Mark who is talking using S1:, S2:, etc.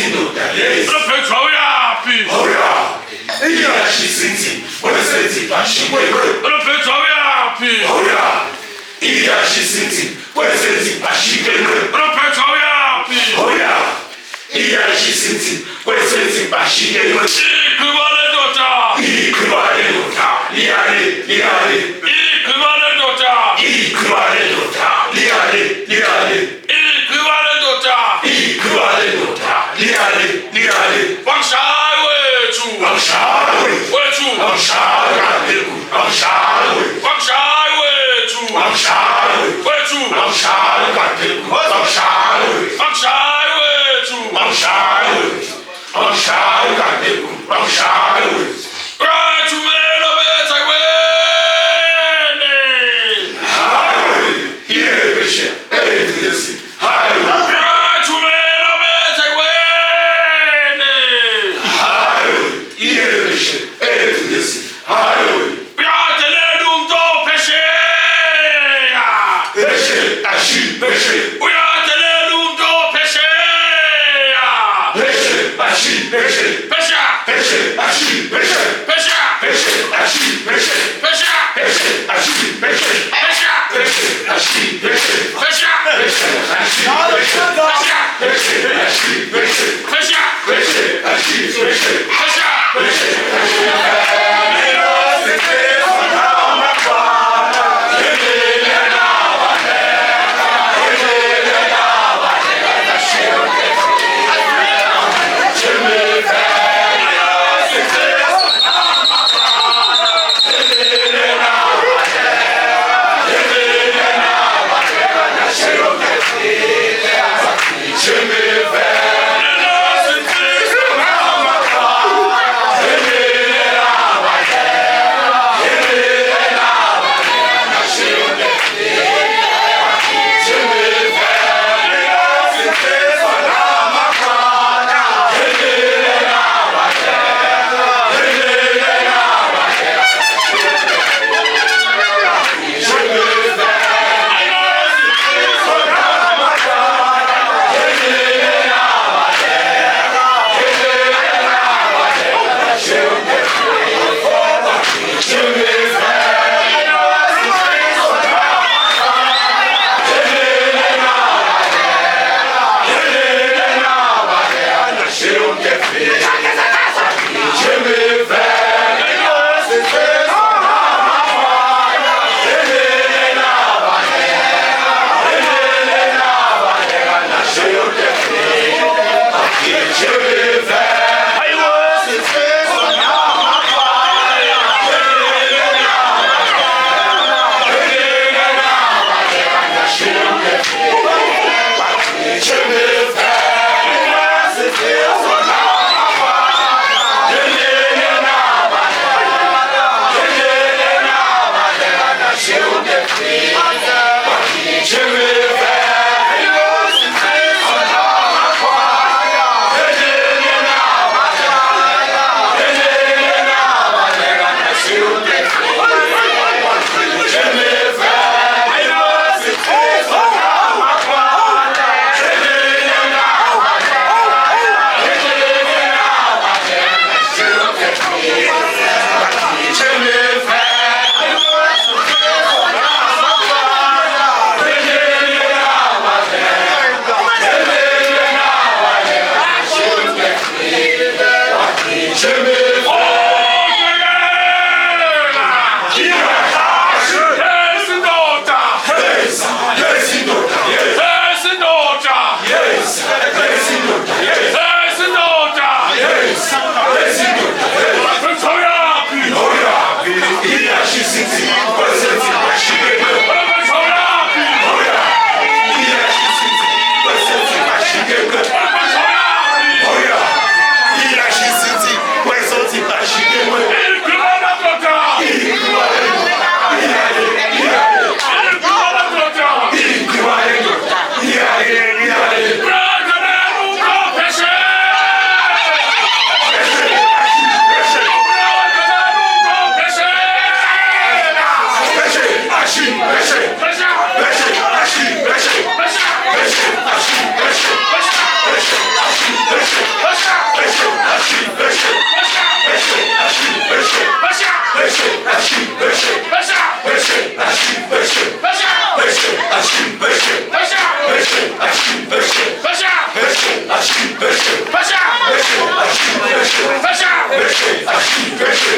S1: indoda, yes.
S2: Unaphethu awuyaphi?
S1: Awuyaphi. Iyashisinzi, wesenzi bashikwe.
S2: Unaphethu awuyaphi?
S1: Awuyaphi. Iyashisinzi, wesenzi bashikwe.
S2: Unaphethu awuyaphi?
S1: Awuyaphi. Iyashisinzi, wesenzi bashikwe.
S2: Igqiba lendoda.
S1: Igqiba lendoda, liyale.
S2: Igqiba lendoda.
S1: Igqiba lendoda, liyale.
S2: Igqiba lendoda.
S1: Igqiba lendoda, liyale.
S2: Bangishaye wethu.
S1: Bangishaye
S2: Wethu.
S1: Bangishaye kakhulu. Bangishaye.
S2: Bangishaye wethu.
S1: Bangishaye.
S2: Wethu.
S1: Bangishaye kakhulu. Bangishaye.
S2: Bangishaye wethu.
S1: Bangishaye. Bangishaye kakhulu. Bangishaye.
S2: Wethu melo betha wene.
S1: Yebeshe. Endlesi. Hayi.
S2: Wethu melo betha wene.
S1: Yebeshe. Endlesi. Hayi.
S2: Uyadelela umuntu ophesheya.
S1: Beshe. Ashi. Beshe.
S2: Uyadelela umuntu ophesheya.
S1: Beshe. Ashi. Beshe.
S2: Phesha.
S1: Beshe. Ashi. Beshe.
S2: Phesha.
S1: Beshe. Ashi. Beshe.
S2: Phesha.
S1: Beshe. Ashi. Beshe.
S2: Phesha.
S1: Beshe. Ashi. Beshe.
S2: Phesha.
S1: Beshe. Ashi. Beshe.
S2: Phesha.
S1: Beshe. Ashi. Beshe.
S2: Phesha.
S1: Beshe. Ashi. Beshe.
S2: Phesha.
S1: Beshe.
S2: Fecha! Fecha! Fecha!